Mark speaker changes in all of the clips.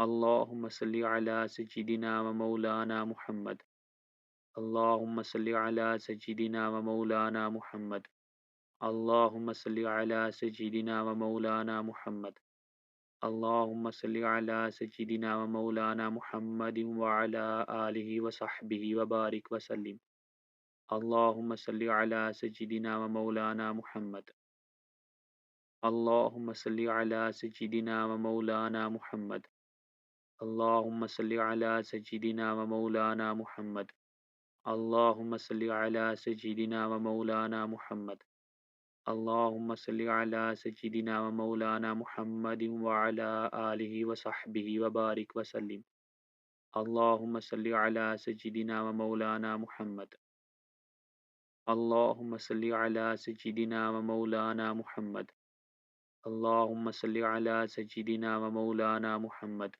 Speaker 1: اللهم صل على سيدنا ومولانا محمد. اللهم صل على سيدنا ومولانا محمد. اللهم صل على سيدنا ومولانا محمد. اللهم صل على سيدنا ومولانا محمد وعلى آله وصحبه وبارك وسلم. اللهم صل على سيدنا ومولانا محمد. اللهم صل على سيدنا ومولانا محمد. اللهم صل على سيدنا ومولانا محمد. اللهم صل على سيدنا ومولانا محمد. اللهم صل على سيدنا ومولانا محمد وعلى آله وصحبه وبارك وسلم. اللهم صل على سيدنا ومولانا محمد. اللهم صل على سيدنا ومولانا محمد. اللهم صل على سيدنا ومولانا محمد.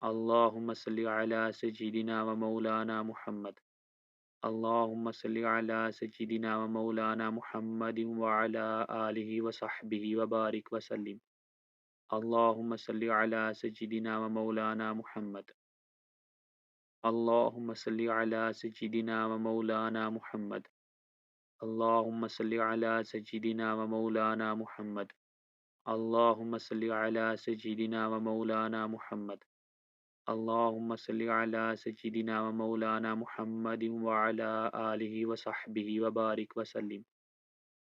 Speaker 1: اللهم صل على سيدنا ومولانا محمد. اللهم صل على سيدنا ومولانا محمد وعلى آله وصحبه وبارك وسلم. اللهم صل على سيدنا ومولانا محمد. اللهم صل على سيدنا ومولانا محمد. اللهم صل على سيدنا ومولانا محمد. اللهم صل على سيدنا ومولانا محمد. اللهم صل على سيدنا ومولانا محمد وعلى آله وصحبه وبارك وسلم.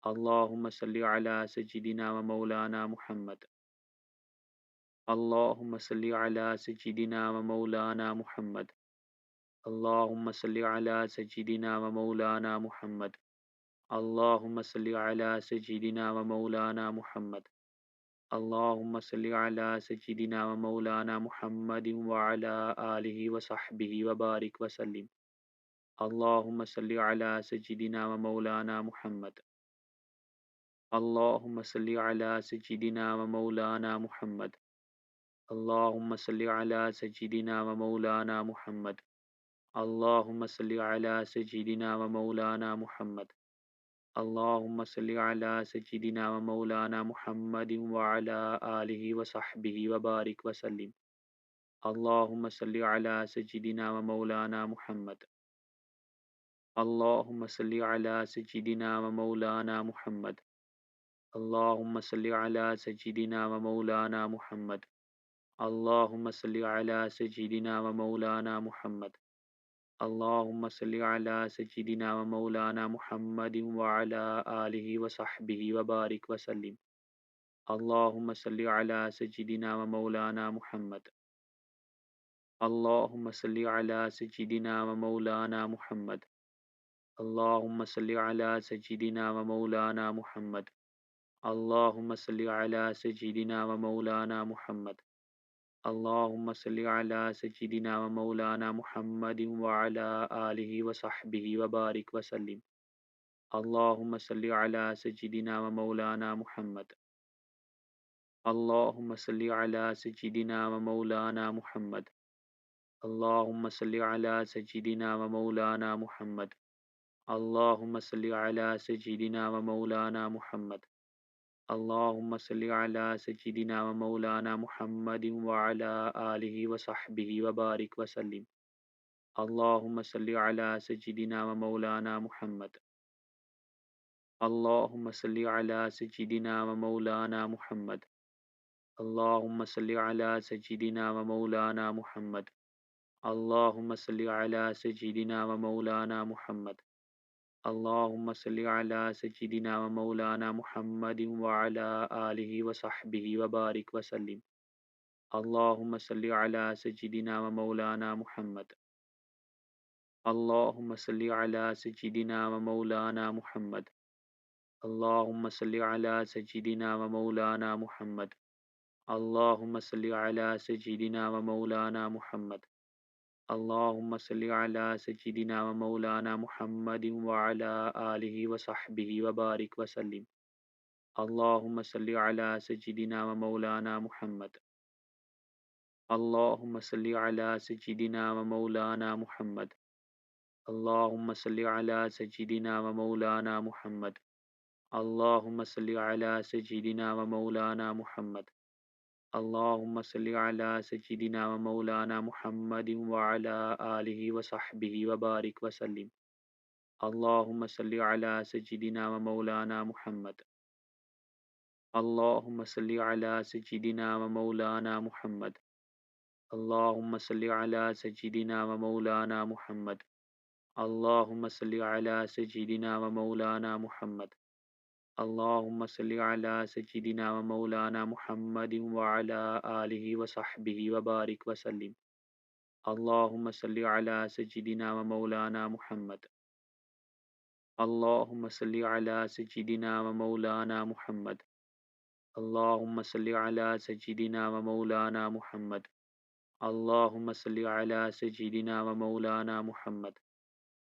Speaker 1: اللهم صل على سيدنا ومولانا محمد. اللهم صل على سيدنا ومولانا محمد. اللهم صل على سيدنا ومولانا محمد. اللهم صل على سيدنا ومولانا محمد. اللهم صل على سيدنا ومولانا محمد وعلى آله وصحبه وبارك وسلم. اللهم صل على سيدنا ومولانا محمد. اللهم صل على سيدنا ومولانا محمد. اللهم صل على سيدنا ومولانا محمد. اللهم صل على سيدنا ومولانا محمد. اللهم صل على سيدنا ومولانا محمد وعلى آله وصحبه وبارك وسلم. اللهم صل على سيدنا ومولانا محمد. اللهم صل على سيدنا ومولانا محمد. اللهم صل على سيدنا ومولانا محمد. اللهم صل على سيدنا ومولانا محمد. اللهم صل على سيدنا ومولانا محمد وعلى آله وصحبه وبارك وسلم. اللهم صل على سيدنا ومولانا محمد. اللهم صل على سيدنا ومولانا محمد. اللهم صل على سيدنا ومولانا محمد. اللهم صل على سيدنا ومولانا محمد. اللهم صل على سيدنا ومولانا محمد وعلى آله وصحبه وبارك وسلم. اللهم صل على سيدنا ومولانا محمد. اللهم صل على سيدنا ومولانا محمد. اللهم صل على سيدنا ومولانا محمد. اللهم صل على سيدنا ومولانا محمد. اللهم صل على سيدنا ومولانا محمد وعلى آله وصحبه وبارك وسلم. اللهم صل على سيدنا ومولانا محمد. اللهم صل على سيدنا ومولانا محمد. اللهم صل على سيدنا ومولانا محمد. اللهم صل على سيدنا ومولانا محمد. اللهم صل على سيدنا ومولانا محمد وعلى آله وصحبه وبارك وسلم. اللهم صل على سيدنا ومولانا محمد. اللهم صل على سيدنا ومولانا محمد. اللهم صل على سيدنا ومولانا محمد. اللهم صل على سيدنا ومولانا محمد. اللهم صل على سيدنا ومولانا محمد وعلى آله وصحبه وبارك وسلم. اللهم صل على سيدنا ومولانا محمد. اللهم صل على سيدنا ومولانا محمد. اللهم صل على سيدنا ومولانا محمد. اللهم صل على سيدنا ومولانا محمد. اللهم صل على سيدنا ومولانا محمد وعلى آله وصحبه وبارك وسلم. اللهم صل على سيدنا ومولانا محمد. اللهم صل على سيدنا ومولانا محمد. اللهم صل على سيدنا ومولانا محمد. اللهم صل على سيدنا ومولانا محمد. اللهم صل على سيدنا ومولانا محمد وعلى آله وصحبه وبارك وسلم. اللهم صل على سيدنا ومولانا محمد. اللهم صل على سيدنا ومولانا محمد. اللهم صل على سيدنا ومولانا محمد. اللهم صل على سيدنا ومولانا محمد.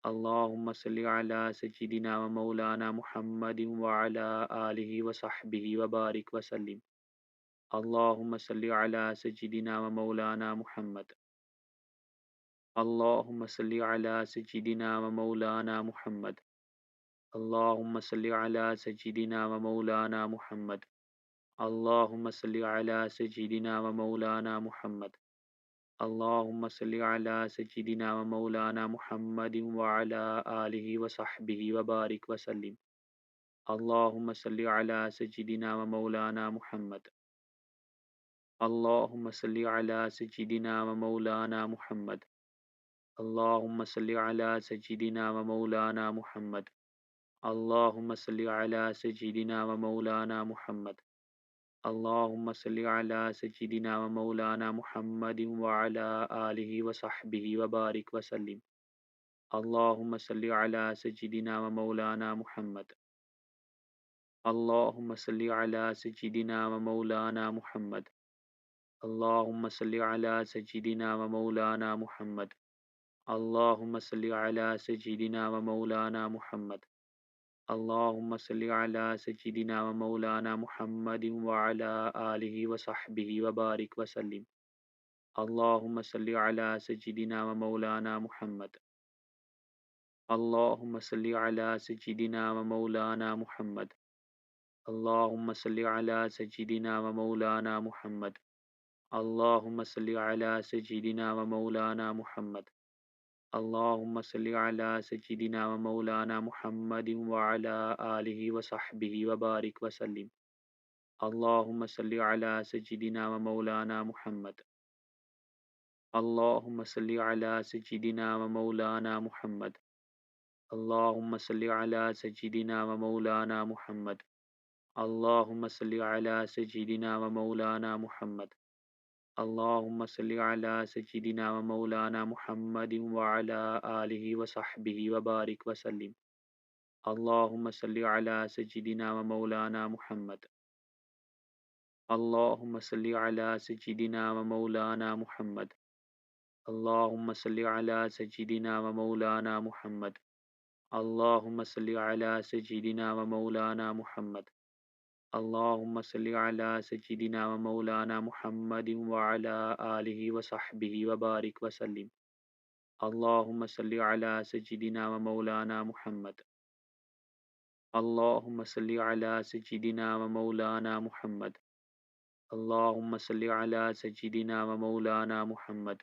Speaker 1: اللهم صل على سيدنا ومولانا محمد وعلى آله وصحبه وبارك وسلم. اللهم صل على سيدنا ومولانا محمد. اللهم صل على سيدنا ومولانا محمد. اللهم صل على سيدنا ومولانا محمد. اللهم صل على سيدنا ومولانا محمد. اللهم صل على سيدنا ومولانا محمد وعلى آله وصحبه وبارك وسلم. اللهم صل على سيدنا ومولانا محمد. اللهم صل على سيدنا ومولانا محمد. اللهم صل على سيدنا ومولانا محمد. اللهم صل على سيدنا ومولانا محمد. اللهم صل على سيدنا ومولانا محمد وعلى آله وصحبه وبارك وسلم. اللهم صل على سيدنا ومولانا محمد. اللهم صل على سيدنا ومولانا محمد. اللهم صل على سيدنا ومولانا محمد. اللهم صل على سيدنا ومولانا محمد. اللهم صل على سيدنا ومولانا محمد وعلى آله وصحبه وبارك وسلم. اللهم صل على سيدنا ومولانا محمد. اللهم صل على سيدنا ومولانا محمد. اللهم صل على سيدنا ومولانا محمد. اللهم صل على سيدنا ومولانا محمد. اللهم صل على سيدنا ومولانا محمد وعلى آله وصحبه وبارك وسلم. اللهم صل على سيدنا ومولانا محمد. اللهم صل على سيدنا ومولانا محمد. اللهم صل على سيدنا ومولانا محمد. اللهم صل على سيدنا ومولانا محمد. اللهم صل على سيدنا ومولانا محمد وعلى آله وصحبه وبارك وسلم. اللهم صل على سيدنا ومولانا محمد. اللهم صل على سيدنا ومولانا محمد. اللهم صل على سيدنا ومولانا محمد. اللهم صل على سيدنا ومولانا محمد. اللهم صل على سيدنا ومولانا محمد وعلى آله وصحبه وبارك وسلم. اللهم صل على سيدنا ومولانا محمد. اللهم صل على سيدنا ومولانا محمد. اللهم صل على سيدنا ومولانا محمد.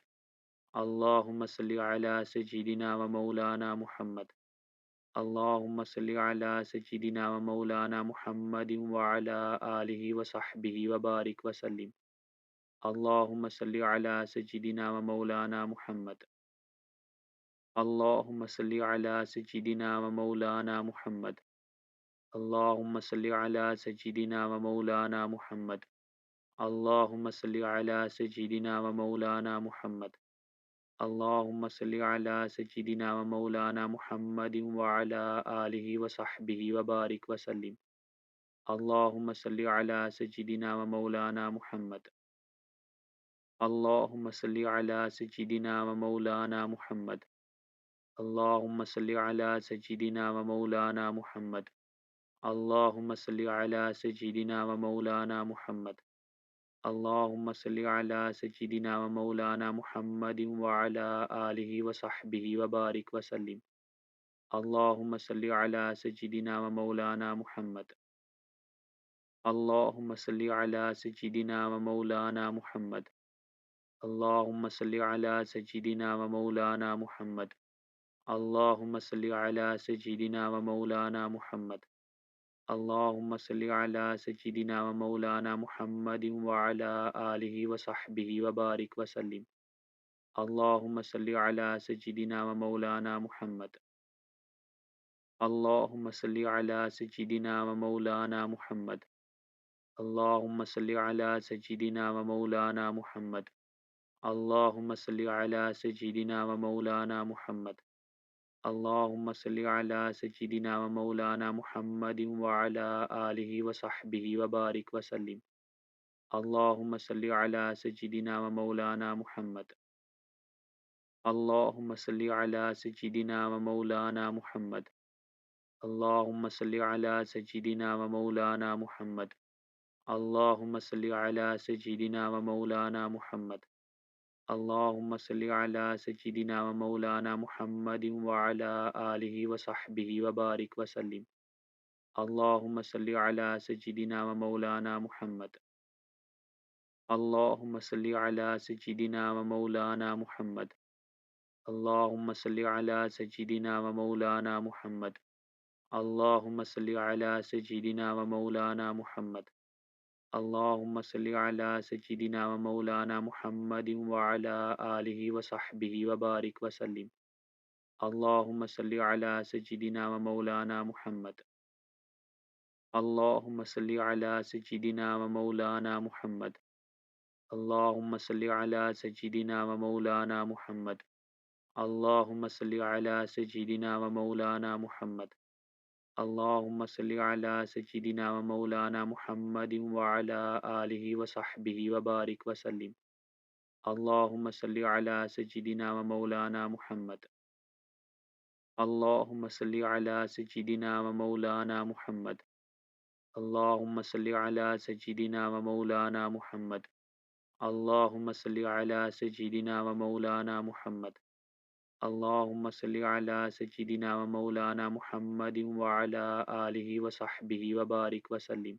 Speaker 1: اللهم صل على سيدنا ومولانا محمد. اللهم صل على سيدنا ومولانا محمد وعلى آله وصحبه وبارك وسلم. اللهم صل على سيدنا ومولانا محمد. اللهم صل على سيدنا ومولانا محمد. اللهم صل على سيدنا ومولانا محمد. اللهم صل على سيدنا ومولانا محمد. اللهم صل على سيدنا ومولانا محمد وعلى آله وصحبه وبارك وسلم. اللهم صل على سيدنا ومولانا محمد. اللهم صل على سيدنا ومولانا محمد. اللهم صل على سيدنا ومولانا محمد. اللهم صل على سيدنا ومولانا محمد. اللهم صل على سيدنا ومولانا محمد وعلى آله وصحبه وبارك وسلم. اللهم صل على سيدنا ومولانا محمد. اللهم صل على سيدنا ومولانا محمد. اللهم صل على سيدنا ومولانا محمد. اللهم صل على سيدنا ومولانا محمد. اللهم صل على سيدنا ومولانا محمد وعلى آله وصحبه وبارك وسلم. اللهم صل على سيدنا ومولانا محمد. اللهم صل على سيدنا ومولانا محمد. اللهم صل على سيدنا ومولانا محمد. اللهم صل على سيدنا ومولانا محمد. اللهم صل على سيدنا ومولانا محمد وعلى آله وصحبه وبارك وسلم. اللهم صل على سيدنا ومولانا محمد. اللهم صل على سيدنا ومولانا محمد. اللهم صل على سيدنا ومولانا محمد. اللهم صل على سيدنا ومولانا محمد. اللهم صل على سيدنا ومولانا محمد وعلى آله وصحبه وبارك وسلم. اللهم صل على سيدنا ومولانا محمد. اللهم صل على سيدنا ومولانا محمد. اللهم صل على سيدنا ومولانا محمد. اللهم صل على سيدنا ومولانا محمد. اللهم صل على سيدنا ومولانا محمد وعلى آله وصحبه وبارك وسلم. اللهم صل على سيدنا ومولانا محمد. اللهم صل على سيدنا ومولانا محمد. اللهم صل على سيدنا ومولانا محمد. اللهم صل على سيدنا ومولانا محمد. اللهم صل على سيدنا ومولانا محمد وعلى آله وصحبه وبارك وسلم. اللهم صل على سيدنا ومولانا محمد. اللهم صل على سيدنا ومولانا محمد. اللهم صل على سيدنا ومولانا محمد. اللهم صل على سيدنا ومولانا محمد. اللهم صل على سيدنا ومولانا محمد وعلى آله وصحبه وبارك وسلم.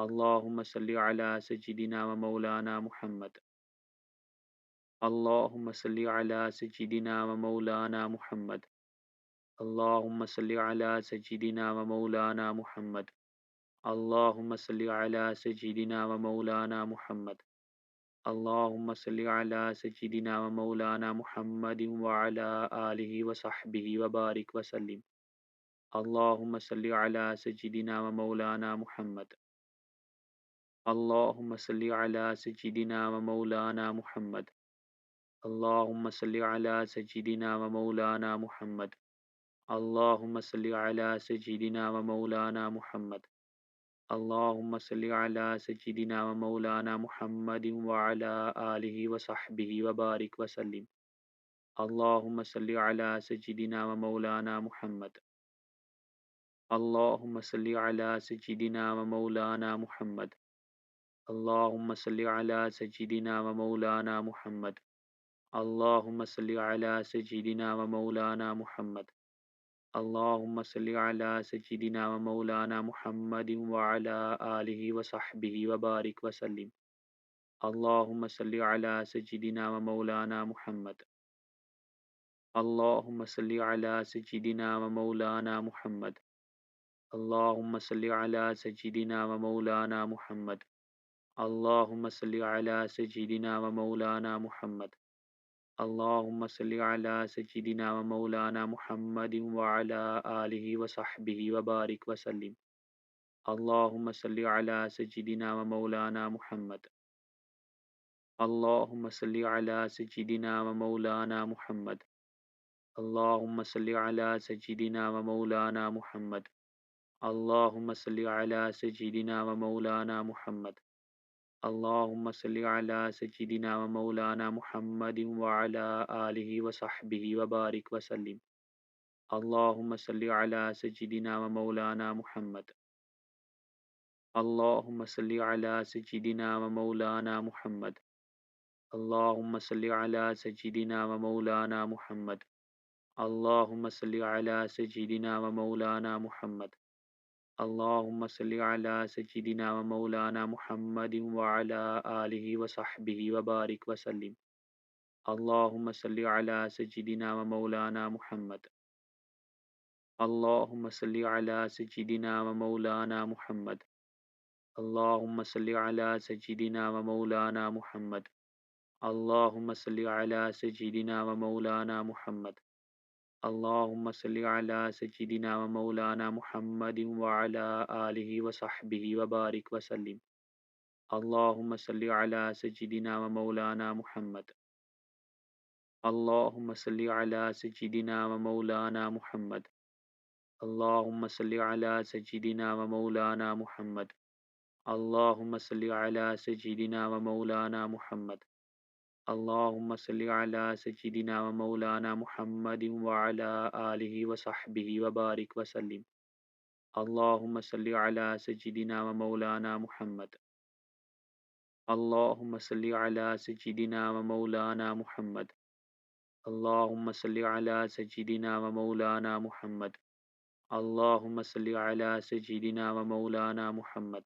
Speaker 1: اللهم صل على سيدنا ومولانا محمد. اللهم صل على سيدنا ومولانا محمد. اللهم صل على سيدنا ومولانا محمد. اللهم صل على سيدنا ومولانا محمد. اللهم صل على سيدنا ومولانا محمد وعلى آله وصحبه وبارك وسلم. اللهم صل على سيدنا ومولانا محمد. اللهم صل على سيدنا ومولانا محمد. اللهم صل على سيدنا ومولانا محمد. اللهم صل على سيدنا ومولانا محمد. اللهم صل على سيدنا ومولانا محمد وعلى آله وصحبه وبارك وسلم. اللهم صل على سيدنا ومولانا محمد. اللهم صل على سيدنا ومولانا محمد. اللهم صل على سيدنا ومولانا محمد. اللهم صل على سيدنا ومولانا محمد. اللهم صل على سيدنا ومولانا محمد وعلى آله وصحبه وبارك وسلم. اللهم صل على سيدنا ومولانا محمد. اللهم صل على سيدنا ومولانا محمد. اللهم صل على سيدنا ومولانا محمد. اللهم صل على سيدنا ومولانا محمد. اللهم صل على سيدنا ومولانا محمد وعلى آله وصحبه وبارك وسلم. اللهم صل على سيدنا ومولانا محمد. اللهم صل على سيدنا ومولانا محمد. اللهم صل على سيدنا ومولانا محمد. اللهم صل على سيدنا ومولانا محمد. اللهم صل على سيدنا ومولانا محمد وعلى آله وصحبه وبارك وسلم. اللهم صل على سيدنا ومولانا محمد. اللهم صل على سيدنا ومولانا محمد. اللهم صل على سيدنا ومولانا محمد. اللهم صل على سيدنا ومولانا محمد. اللهم صل على سيدنا ومولانا محمد وعلى آله وصحبه وبارك وسلم. اللهم صل على سيدنا ومولانا محمد. اللهم صل على سيدنا ومولانا محمد. اللهم صل على سيدنا ومولانا محمد. اللهم صل على سيدنا ومولانا محمد. اللهم صل على سيدنا ومولانا محمد وعلى آله وصحبه وبارك وسلم. اللهم صل على سيدنا ومولانا محمد. اللهم صل على سيدنا ومولانا محمد. اللهم صل على سيدنا ومولانا محمد. اللهم صل على سيدنا ومولانا محمد. اللهم صل على سيدنا ومولانا محمد وعلى آله وصحبه وبارك وسلم. اللهم صل على سيدنا ومولانا محمد. اللهم صل على سيدنا ومولانا محمد. اللهم صل على سيدنا ومولانا محمد. اللهم صل على سيدنا ومولانا محمد.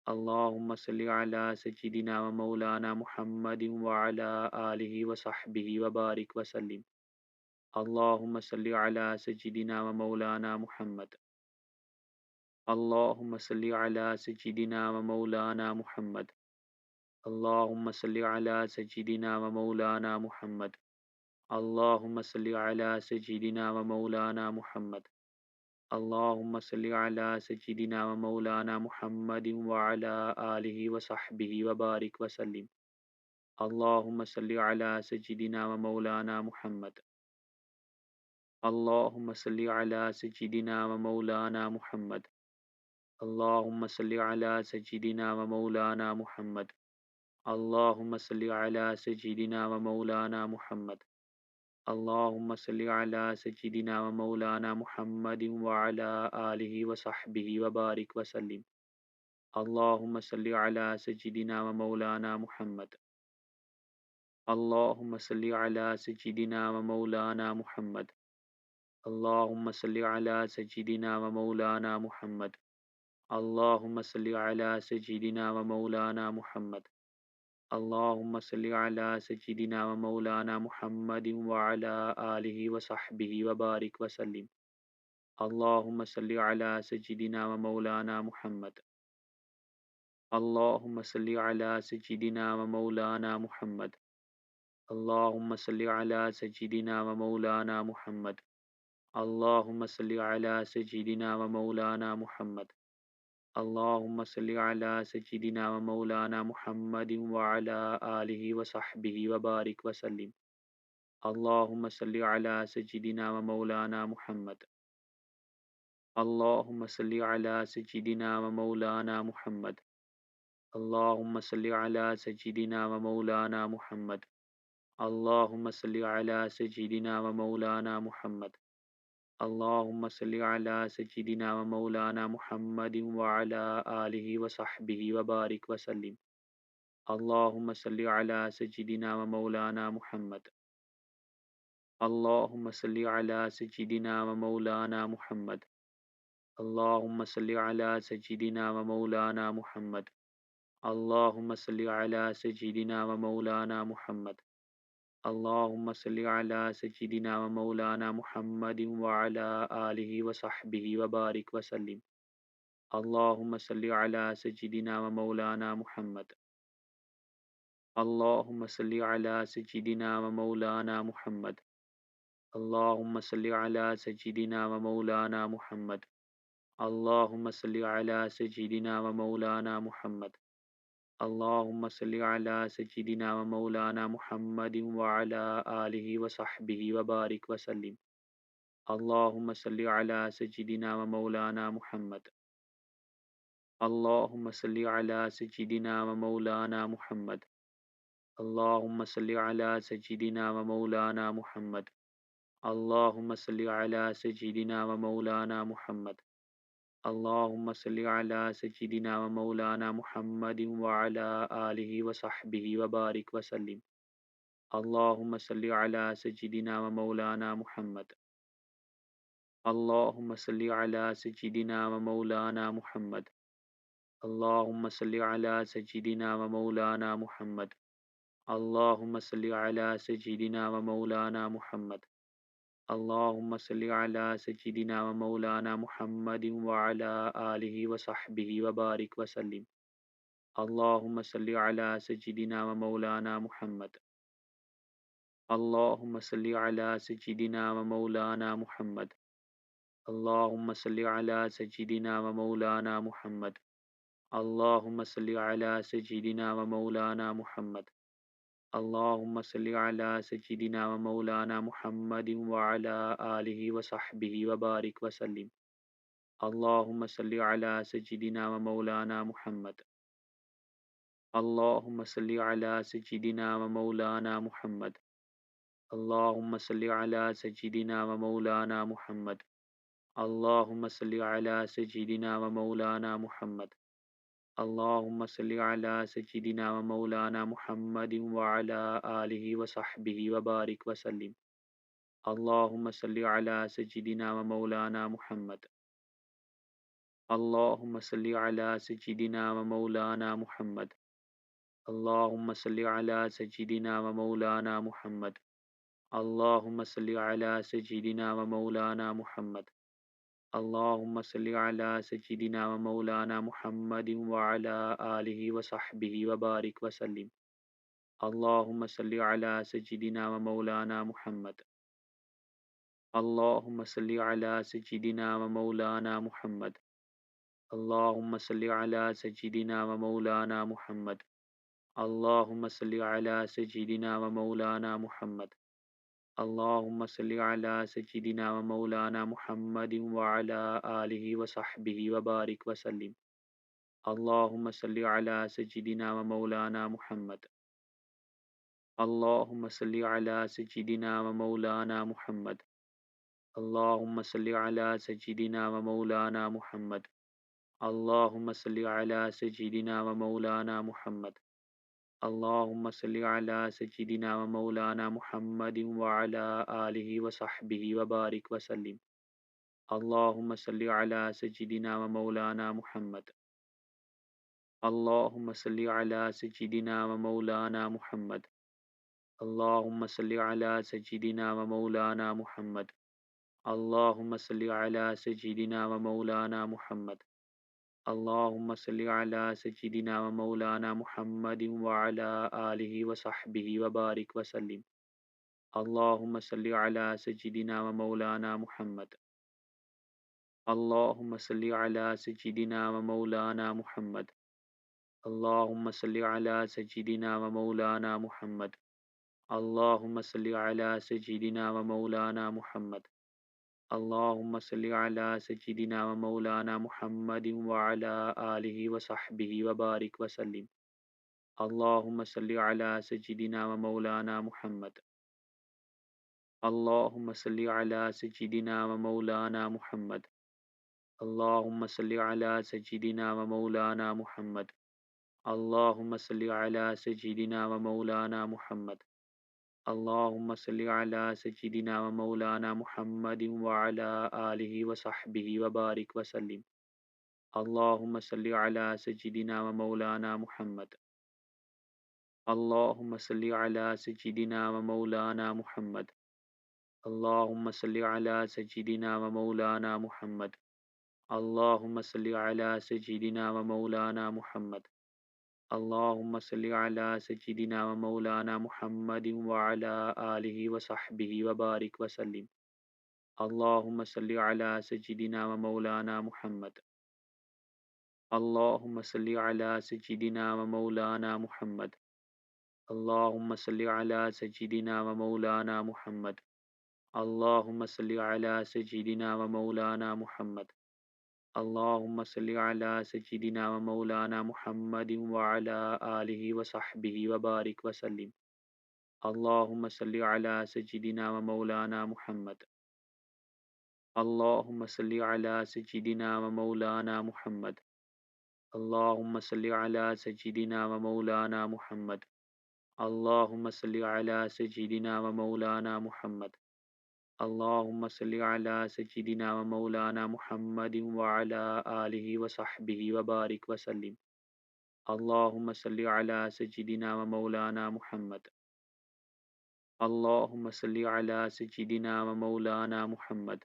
Speaker 1: اللهم صل على سيدنا ومولانا محمد وعلى آله وصحبه وبارك وسلم. اللهم صل على سيدنا ومولانا محمد. اللهم صل على سيدنا ومولانا محمد. اللهم صل على سيدنا ومولانا محمد. اللهم صل على سيدنا ومولانا محمد. اللهم صل على سيدنا ومولانا محمد وعلى آله وصحبه وبارك وسلم. اللهم صل على سيدنا ومولانا محمد. اللهم صل على سيدنا ومولانا محمد. اللهم صل على سيدنا ومولانا محمد. اللهم صل على سيدنا ومولانا محمد. اللهم صل على سيدنا ومولانا محمد وعلى آله وصحبه وبارك وسلم. اللهم صل على سيدنا ومولانا محمد. اللهم صل على سيدنا ومولانا محمد. اللهم صل على سيدنا ومولانا محمد. اللهم صل على سيدنا ومولانا محمد. اللهم صل على سيدنا ومولانا محمد وعلى آله وصحبه وبارك وسلم. اللهم صل على سيدنا ومولانا محمد. اللهم صل على سيدنا ومولانا محمد. اللهم صل على سيدنا ومولانا محمد. اللهم صل على سيدنا ومولانا محمد. اللهم صل على سيدنا ومولانا محمد وعلى آله وصحبه وبارك وسلم. اللهم صل على سيدنا ومولانا محمد. اللهم صل على سيدنا ومولانا محمد. اللهم صل على سيدنا ومولانا محمد. اللهم صل على سيدنا ومولانا محمد. اللهم صل على سيدنا ومولانا محمد وعلى آله وصحبه وبارك وسلم. اللهم صل على سيدنا ومولانا محمد. اللهم صل على سيدنا ومولانا محمد. اللهم صل على سيدنا ومولانا محمد. اللهم صل على سيدنا ومولانا محمد. اللهم صل على سيدنا ومولانا محمد وعلى آله وصحبه وبارك وسلم. اللهم صل على سيدنا ومولانا محمد. اللهم صل على سيدنا ومولانا محمد. اللهم صل على سيدنا ومولانا محمد. اللهم صل على سيدنا ومولانا محمد. اللهم صل على سيدنا ومولانا محمد وعلى آله وصحبه وبارك وسلم. اللهم صل على سيدنا ومولانا محمد. اللهم صل على سيدنا ومولانا محمد. اللهم صل على سيدنا ومولانا محمد. اللهم صل على سيدنا ومولانا محمد. اللهم صل على سيدنا ومولانا محمد وعلى آله وصحبه وبارك وسلم. اللهم صل على سيدنا ومولانا محمد. اللهم صل على سيدنا ومولانا محمد. اللهم صل على سيدنا ومولانا محمد. اللهم صل على سيدنا ومولانا محمد. اللهم صل على سيدنا ومولانا محمد وعلى آله وصحبه وبارك وسلم. اللهم صل على سيدنا ومولانا محمد. اللهم صل على سيدنا ومولانا محمد. اللهم صل على سيدنا ومولانا محمد. اللهم صل على سيدنا ومولانا محمد. اللهم صل على سيدنا ومولانا محمد وعلى آله وصحبه وبارك وسلم. اللهم صل على سيدنا ومولانا محمد. اللهم صل على سيدنا ومولانا محمد. اللهم صل على سيدنا ومولانا محمد. اللهم صل على سيدنا ومولانا محمد. اللهم صل على سيدنا ومولانا محمد وعلى آله وصحبه وبارك وسلم. اللهم صل على سيدنا ومولانا محمد. اللهم صل على سيدنا ومولانا محمد. اللهم صل على سيدنا ومولانا محمد. اللهم صل على سيدنا ومولانا محمد. اللهم صل على سيدنا ومولانا محمد وعلى آله وصحبه وبارك وسلم. اللهم صل على سيدنا ومولانا محمد. اللهم صل على سيدنا ومولانا محمد. اللهم صل على سيدنا ومولانا محمد. اللهم صل على سيدنا ومولانا محمد. اللهم صل على سيدنا ومولانا محمد وعلى آله وصحبه وبارك وسلم. اللهم صل على سيدنا ومولانا محمد. اللهم صل على سيدنا ومولانا محمد. اللهم صل على سيدنا ومولانا محمد. اللهم صل على سيدنا ومولانا محمد. اللهم صل على سيدنا ومولانا محمد وعلى آله وصحبه وبارك وسلم. اللهم صل على سيدنا ومولانا محمد. اللهم صل على سيدنا ومولانا محمد. اللهم صل على سيدنا ومولانا محمد. اللهم صل على سيدنا ومولانا محمد. اللهم صل على سيدنا ومولانا محمد وعلى آله وصحبه وبارك وسلم. اللهم صل على سيدنا ومولانا محمد. اللهم صل على سيدنا ومولانا محمد. اللهم صل على سيدنا ومولانا محمد. اللهم صل على سيدنا ومولانا محمد. اللهم صل على سيدنا ومولانا محمد وعلى آله وصحبه وبارك وسلم. اللهم صل على سيدنا ومولانا محمد. اللهم صل على سيدنا ومولانا محمد. اللهم صل على سيدنا ومولانا محمد. اللهم صل على سيدنا ومولانا محمد. اللهم صل على سيدنا ومولانا محمد وعلى آله وصحبه وبارك وسلم. اللهم صل على سيدنا ومولانا محمد. اللهم صل على سيدنا ومولانا محمد. اللهم صل على سيدنا ومولانا محمد. اللهم صل على سيدنا ومولانا محمد. اللهم صل على سيدنا ومولانا محمد وعلى آله وصحبه وبارك وسلم. اللهم صل على سيدنا ومولانا محمد. اللهم صل على سيدنا ومولانا محمد. اللهم صل على سيدنا ومولانا محمد. اللهم صل على سيدنا ومولانا محمد. اللهم صل على سيدنا ومولانا محمد وعلى آله وصحبه وبارك وسلم. اللهم صل على سيدنا ومولانا محمد. اللهم صل على سيدنا ومولانا محمد. اللهم صل على سيدنا ومولانا محمد. اللهم صل على سيدنا ومولانا محمد. اللهم صل على سيدنا ومولانا محمد وعلى آله وصحبه وبارك وسلم. اللهم صل على سيدنا ومولانا محمد. اللهم صل على سيدنا ومولانا محمد.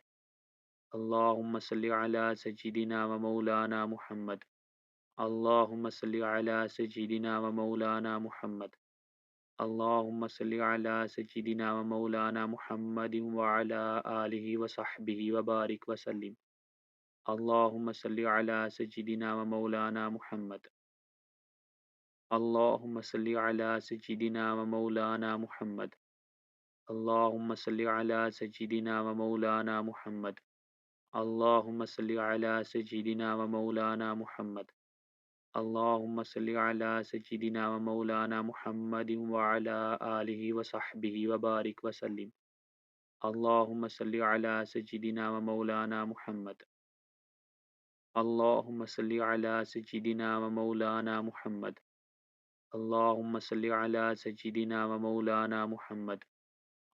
Speaker 1: اللهم صل على سيدنا ومولانا محمد. اللهم صل على سيدنا ومولانا محمد. اللهم صل على سيدنا ومولانا محمد وعلى آله وصحبه وبارك وسلم. اللهم صل على سيدنا ومولانا محمد. اللهم صل على سيدنا ومولانا محمد. اللهم صل على سيدنا ومولانا محمد. اللهم صل على سيدنا ومولانا محمد. اللهم صل على سيدنا ومولانا محمد وعلى آله وصحبه وبارك وسلم. اللهم صل على سيدنا ومولانا محمد. اللهم صل على سيدنا ومولانا محمد. اللهم صل على سيدنا ومولانا محمد.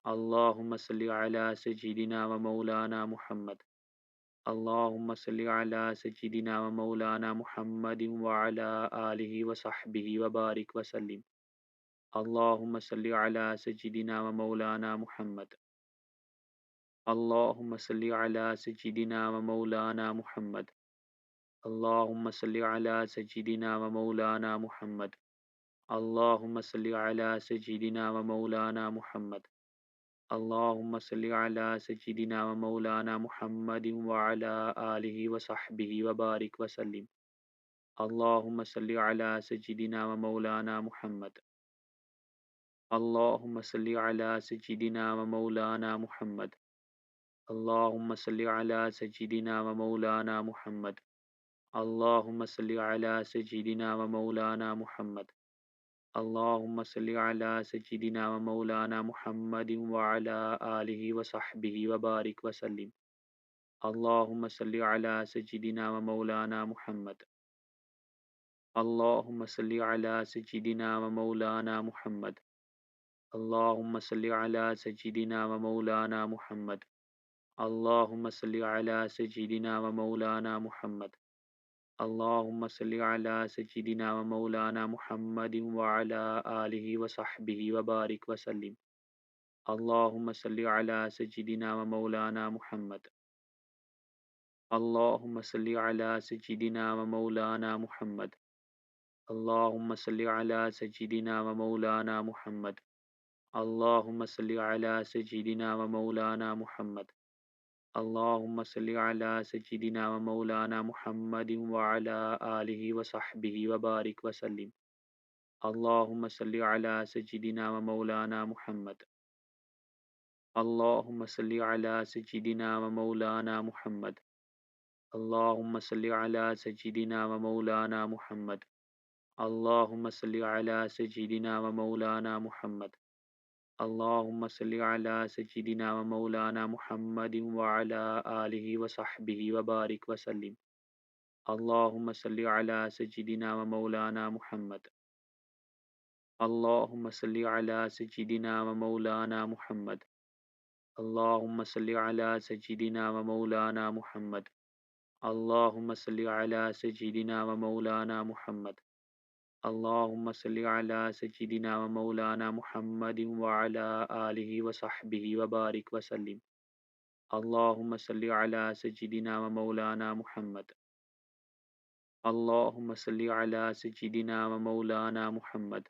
Speaker 1: اللهم صل على سيدنا ومولانا محمد. اللهم صل على سيدنا ومولانا محمد وعلى آله وصحبه وبارك وسلم. اللهم صل على سيدنا ومولانا محمد. اللهم صل على سيدنا ومولانا محمد. اللهم صل على سيدنا ومولانا محمد. اللهم صل على سيدنا ومولانا محمد. اللهم صل على سيدنا ومولانا محمد وعلى آله وصحبه وبارك وسلم. اللهم صل على سيدنا ومولانا محمد. اللهم صل على سيدنا ومولانا محمد. اللهم صل على سيدنا ومولانا محمد. اللهم صل على سيدنا ومولانا محمد. اللهم صل على سيدنا ومولانا محمد وعلى آله وصحبه وبارك وسلم. اللهم صل على سيدنا ومولانا محمد. اللهم صل على سيدنا ومولانا محمد. اللهم صل على سيدنا ومولانا محمد. اللهم صل على سيدنا ومولانا محمد. اللهم صل على سيدنا ومولانا محمد وعلى آله وصحبه وبارك وسلم. اللهم صل على سيدنا ومولانا محمد. اللهم صل على سيدنا ومولانا محمد. اللهم صل على سيدنا ومولانا محمد. اللهم صل على سيدنا ومولانا محمد. اللهم صل على سيدنا ومولانا محمد وعلى آله وصحبه وبارك وسلم. اللهم صل على سيدنا ومولانا محمد. اللهم صل على سيدنا ومولانا محمد. اللهم صل على سيدنا ومولانا محمد. اللهم صل على سيدنا ومولانا محمد. اللهم صل على سيدنا ومولانا محمد وعلى آله وصحبه وبارك وسلم. اللهم صل على سيدنا ومولانا محمد. اللهم صل على سيدنا ومولانا محمد. اللهم صل على سيدنا ومولانا محمد. اللهم صل على سيدنا ومولانا محمد. اللهم صل على سيدنا ومولانا محمد وعلى آله وصحبه وبارك وسلم. اللهم صل على سيدنا ومولانا محمد. اللهم صل على سيدنا ومولانا محمد.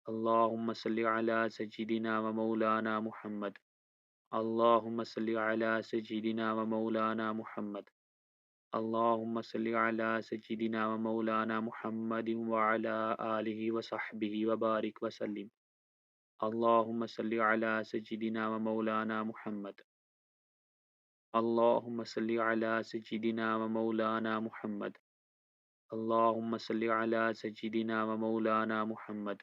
Speaker 1: اللهم صل على سيدنا ومولانا محمد. اللهم صل على سيدنا ومولانا محمد. اللهم صل على سيدنا ومولانا محمد وعلى آله وصحبه وبارك وسلم. اللهم صل على سيدنا ومولانا محمد. اللهم صل على سيدنا ومولانا محمد. اللهم صل على سيدنا ومولانا محمد.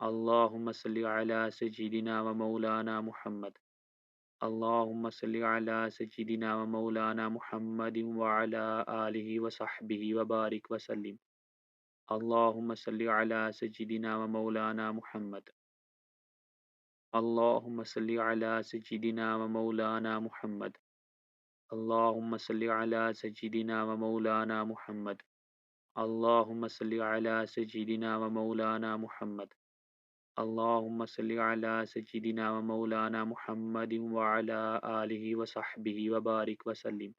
Speaker 1: اللهم صل على سيدنا ومولانا محمد. اللهم صل على سيدنا ومولانا محمد وعلى آله وصحبه وبارك وسلم. اللهم صل على سيدنا ومولانا محمد. اللهم صل على سيدنا ومولانا محمد. اللهم صل على سيدنا ومولانا محمد. اللهم صل على سيدنا ومولانا محمد. اللهم صل على سيدنا ومولانا محمد وعلى آله وصحبه وبارك وسلم.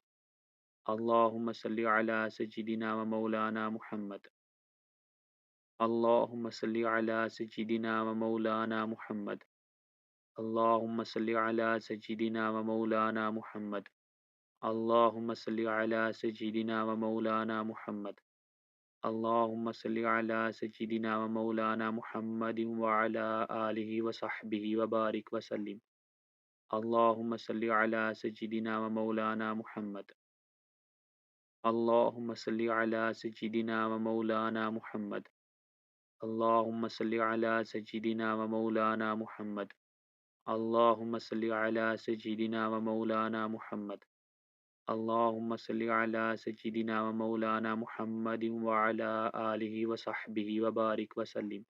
Speaker 1: اللهم صل على سيدنا ومولانا محمد. اللهم صل على سيدنا ومولانا محمد. اللهم صل على سيدنا ومولانا محمد. اللهم صل على سيدنا ومولانا محمد. اللهم صل على سيدنا ومولانا محمد وعلى آله وصحبه وبارك وسلم. اللهم صل على سيدنا ومولانا محمد. اللهم صل على سيدنا ومولانا محمد. اللهم صل على سيدنا ومولانا محمد. اللهم صل على سيدنا ومولانا محمد. اللهم صل على سيدنا ومولانا محمد وعلى آله وصحبه وبارك وسلم.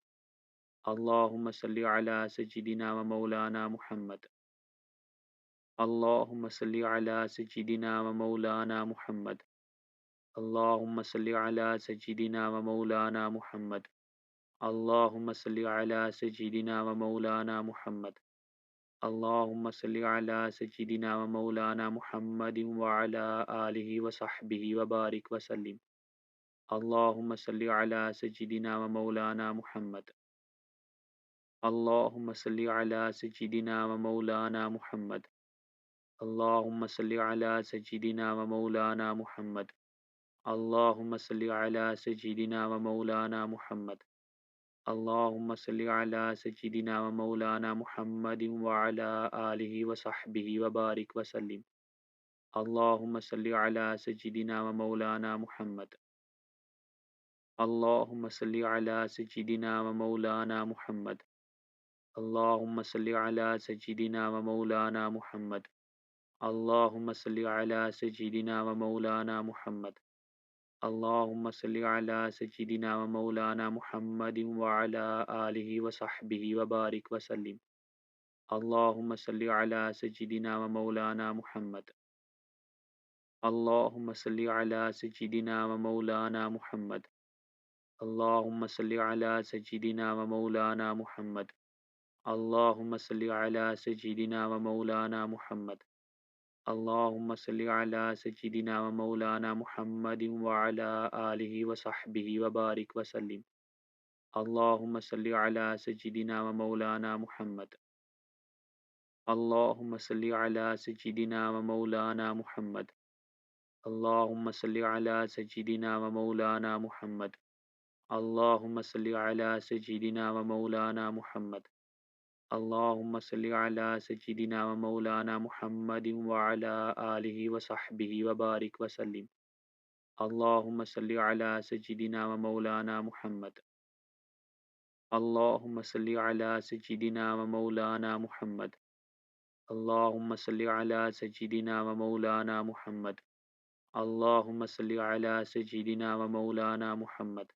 Speaker 1: اللهم صل على سيدنا ومولانا محمد. اللهم صل على سيدنا ومولانا محمد. اللهم صل على سيدنا ومولانا محمد. اللهم صل على سيدنا ومولانا محمد. اللهم صل على سيدنا ومولانا محمد وعلى آله وصحبه وبارك وسلم. اللهم صل على سيدنا ومولانا محمد. اللهم صل على سيدنا ومولانا محمد. اللهم صل على سيدنا ومولانا محمد. اللهم صل على سيدنا ومولانا محمد. اللهم صل على سيدنا ومولانا محمد وعلى آله وصحبه وبارك وسلم. اللهم صل على سيدنا ومولانا محمد. اللهم صل على سيدنا ومولانا محمد. اللهم صل على سيدنا ومولانا محمد. اللهم صل على سيدنا ومولانا محمد. اللهم صل على سيدنا ومولانا محمد وعلى آله وصحبه وبارك وسلم. اللهم صل على سيدنا ومولانا محمد. اللهم صل على سيدنا ومولانا محمد. اللهم صل على سيدنا ومولانا محمد. اللهم صل على سيدنا ومولانا محمد. اللهم صل على سيدنا ومولانا محمد وعلى آله وصحبه وبارك وسلم. اللهم صل على سيدنا ومولانا محمد. اللهم صل على سيدنا ومولانا محمد. اللهم صل على سيدنا ومولانا محمد. اللهم صل على سيدنا ومولانا محمد. اللهم صل على سيدنا ومولانا محمد وعلى آله وصحبه وبارك وسلم. اللهم صل على سيدنا ومولانا محمد. اللهم صل على سيدنا ومولانا محمد. اللهم صل على سيدنا ومولانا محمد. اللهم صل على سيدنا ومولانا محمد.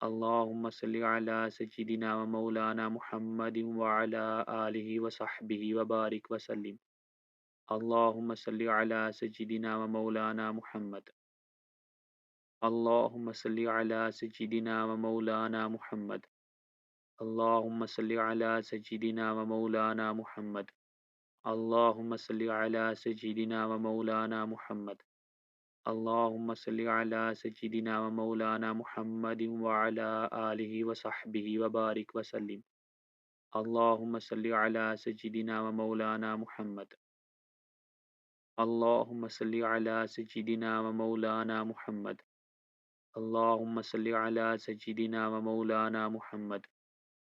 Speaker 1: اللهم صل على سيدنا ومولانا محمد وعلى آله وصحبه وبارك وسلم. اللهم صل على سيدنا ومولانا محمد. اللهم صل على سيدنا ومولانا محمد. اللهم صل على سيدنا ومولانا محمد. اللهم صل على سيدنا ومولانا محمد. اللهم صل على سيدنا ومولانا محمد وعلى آله وصحبه وبارك وسلم. اللهم صل على سيدنا ومولانا محمد. اللهم صل على سيدنا ومولانا محمد. اللهم صل على سيدنا ومولانا محمد.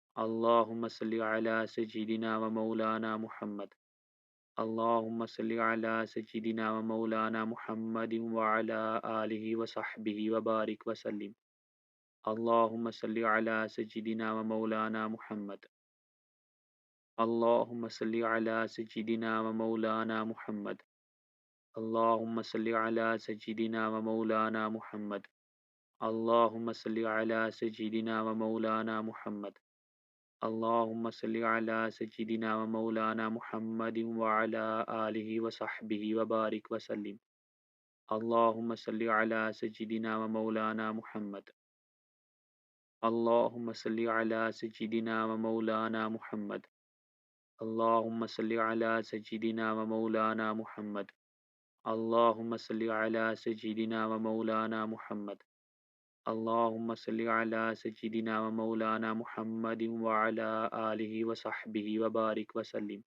Speaker 1: اللهم صل على سيدنا ومولانا محمد. اللهم صل على سيدنا ومولانا محمد وعلى آله وصحبه وبارك وسلم. اللهم صل على سيدنا ومولانا محمد. اللهم صل على سيدنا ومولانا محمد. اللهم صل على سيدنا ومولانا محمد. اللهم صل على سيدنا ومولانا محمد. اللهم صل على سيدنا ومولانا محمد وعلى آله وصحبه وبارك وسلم. اللهم صل على سيدنا ومولانا محمد. اللهم صل على سيدنا ومولانا محمد. اللهم صل على سيدنا ومولانا محمد. اللهم صل على سيدنا ومولانا محمد. اللهم صل على سيدنا ومولانا محمد وعلى آله وصحبه وبارك وسلم.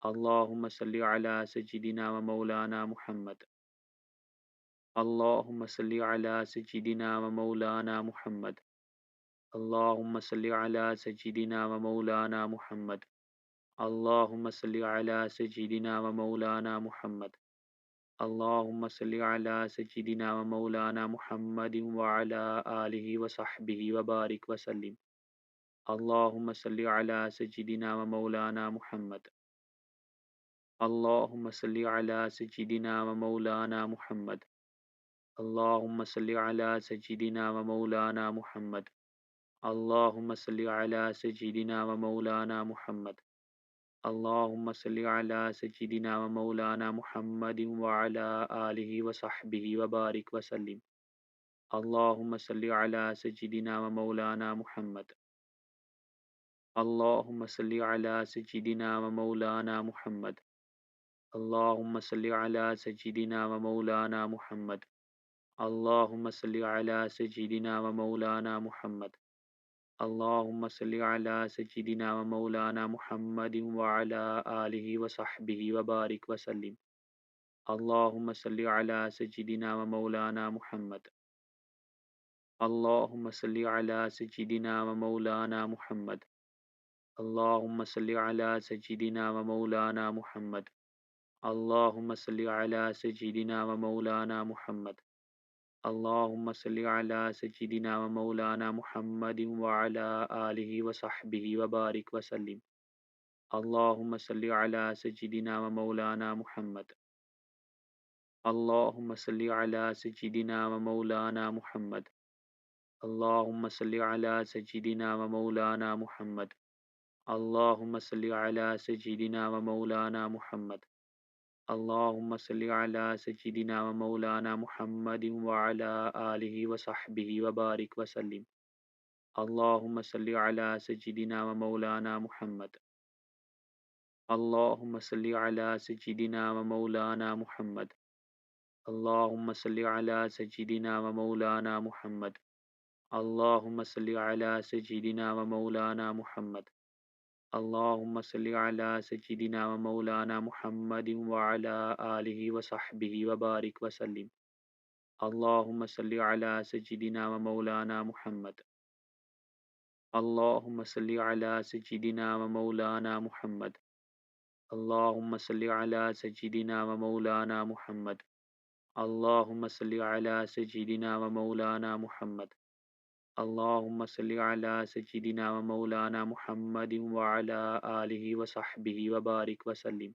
Speaker 1: اللهم صل على سيدنا ومولانا محمد. اللهم صل على سيدنا ومولانا محمد. اللهم صل على سيدنا ومولانا محمد. اللهم صل على سيدنا ومولانا محمد. اللهم صل على سيدنا ومولانا محمد وعلى آله وصحبه وبارك وسلم. اللهم صل على سيدنا ومولانا محمد. اللهم صل على سيدنا ومولانا محمد. اللهم صل على سيدنا ومولانا محمد. اللهم صل على سيدنا ومولانا محمد. اللهم صل على سيدنا ومولانا محمد وعلى آله وصحبه وبارك وسلم. اللهم صل على سيدنا ومولانا محمد. اللهم صل على سيدنا ومولانا محمد. اللهم صل على سيدنا ومولانا محمد. اللهم صل على سيدنا ومولانا محمد. اللهم صل على سيدنا ومولانا محمد وعلى آله وصحبه وبارك وسلم. اللهم صل على سيدنا ومولانا محمد. اللهم صل على سيدنا ومولانا محمد. اللهم صل على سيدنا ومولانا محمد. اللهم صل على سيدنا ومولانا محمد. اللهم صل على سيدنا ومولانا محمد وعلى آله وصحبه وبارك وسلم. اللهم صل على سيدنا ومولانا محمد. اللهم صل على سيدنا ومولانا محمد. اللهم صل على سيدنا ومولانا محمد. اللهم صل على سيدنا ومولانا محمد. اللهم صل على سيدنا ومولانا محمد وعلى آله وصحبه وبارك وسلم. اللهم صل على سيدنا ومولانا محمد. اللهم صل على سيدنا ومولانا محمد. اللهم صل على سيدنا ومولانا محمد. اللهم صل على سيدنا ومولانا محمد. اللهم صل على سيدنا ومولانا محمد وعلى آله وصحبه وبارك وسلم. اللهم صل على سيدنا ومولانا محمد. اللهم صل على سيدنا ومولانا محمد. اللهم صل على سيدنا ومولانا محمد. اللهم صل على سيدنا ومولانا محمد. اللهم صل على سيدنا ومولانا محمد وعلى آله وصحبه وبارك وسلم.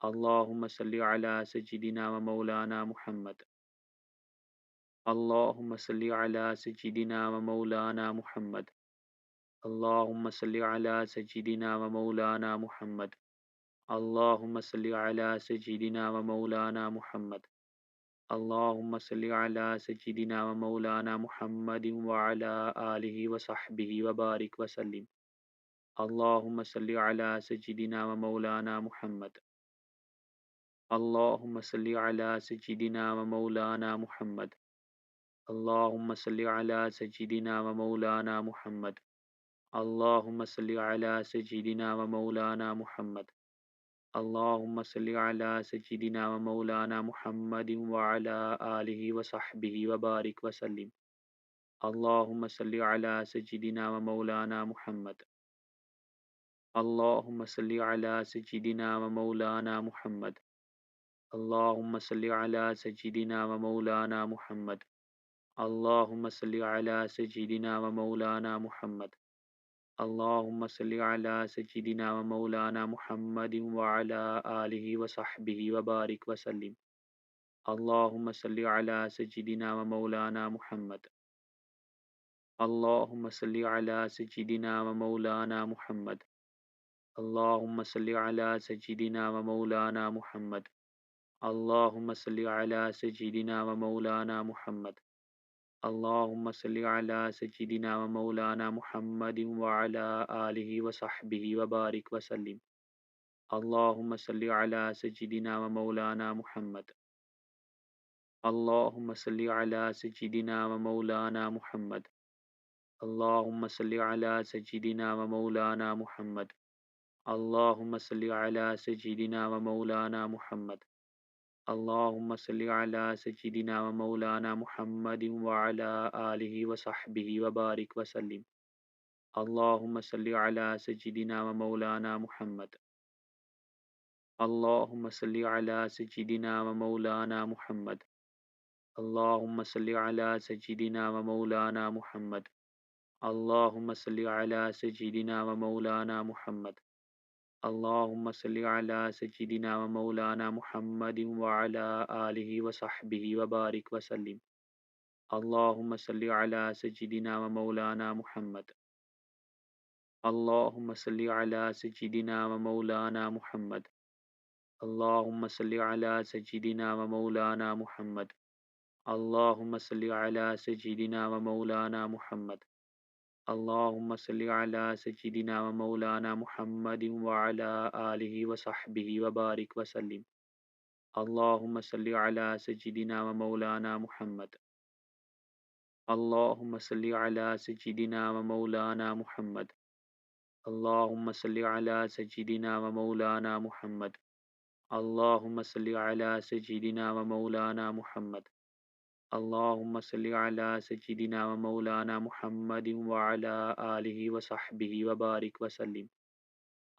Speaker 1: اللهم صل على سيدنا ومولانا محمد. اللهم صل على سيدنا ومولانا محمد. اللهم صل على سيدنا ومولانا محمد. اللهم صل على سيدنا ومولانا محمد. اللهم صل على سيدنا ومولانا محمد وعلى آله وصحبه وبارك وسلم. اللهم صل على سيدنا ومولانا محمد. اللهم صل على سيدنا ومولانا محمد. اللهم صل على سيدنا ومولانا محمد. اللهم صل على سيدنا ومولانا محمد. اللهم صل على سيدنا ومولانا محمد وعلى آله وصحبه وبارك وسلم. اللهم صل على سيدنا ومولانا محمد. اللهم صل على سيدنا ومولانا محمد. اللهم صل على سيدنا ومولانا محمد. اللهم صل على سيدنا ومولانا محمد. اللهم صل على سيدنا ومولانا محمد وعلى آله وصحبه وبارك وسلم. اللهم صل على سيدنا ومولانا محمد. اللهم صل على سيدنا ومولانا محمد. اللهم صل على سيدنا ومولانا محمد. اللهم صل على سيدنا ومولانا محمد. اللهم صل على سيدنا ومولانا محمد وعلى آله وصحبه وبارك وسلم. اللهم صل على سيدنا ومولانا محمد. اللهم صل على سيدنا ومولانا محمد. اللهم صل على سيدنا ومولانا محمد. اللهم صل على سيدنا ومولانا محمد. اللهم صل على سيدنا ومولانا محمد وعلى آله وصحبه وبارك وسلم. اللهم صل على سيدنا ومولانا محمد. اللهم صل على سيدنا ومولانا محمد. اللهم صل على سيدنا ومولانا محمد. اللهم صل على سيدنا ومولانا محمد. اللهم صل على سيدنا ومولانا محمد وعلى آله وصحبه وبارك وسلم. اللهم صل على سيدنا ومولانا محمد. اللهم صل على سيدنا ومولانا محمد. اللهم صل على سيدنا ومولانا محمد. اللهم صل على سيدنا ومولانا محمد. اللهم صل على سيدنا ومولانا محمد وعلى آله وصحبه وبارك وسلم. اللهم صل على سيدنا ومولانا محمد. اللهم صل على سيدنا ومولانا محمد. اللهم صل على سيدنا ومولانا محمد. اللهم صل على سيدنا ومولانا محمد. اللهم صل على سيدنا ومولانا محمد وعلى آله وصحبه وبارك وسلم.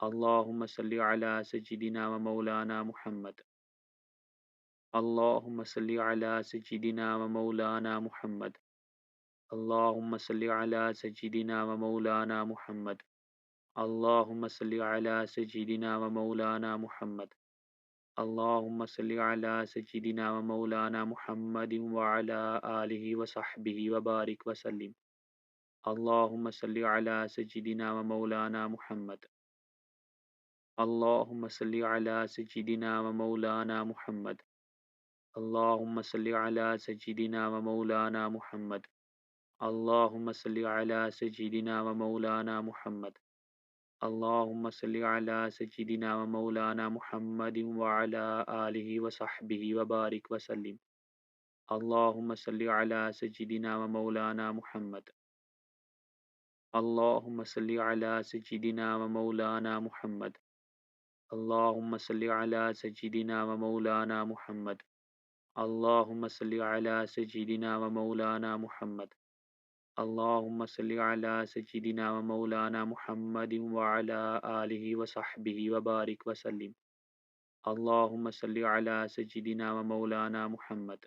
Speaker 1: اللهم صل على سيدنا ومولانا محمد. اللهم صل على سيدنا ومولانا محمد. اللهم صل على سيدنا ومولانا محمد. اللهم صل على سيدنا ومولانا محمد. اللهم صل على سيدنا ومولانا محمد وعلى آله وصحبه وبارك وسلم. اللهم صل على سيدنا ومولانا محمد. اللهم صل على سيدنا ومولانا محمد. اللهم صل على سيدنا ومولانا محمد. اللهم صل على سيدنا ومولانا محمد. اللهم صل على سيدنا ومولانا محمد وعلى آله وصحبه وبارك وسلم. اللهم صل على سيدنا ومولانا محمد. اللهم صل على سيدنا ومولانا محمد. اللهم صل على سيدنا ومولانا محمد. اللهم صل على سيدنا ومولانا محمد. اللهم صل على سيدنا ومولانا محمد وعلى آله وصحبه وبارك وسلم. اللهم صل على سيدنا ومولانا محمد.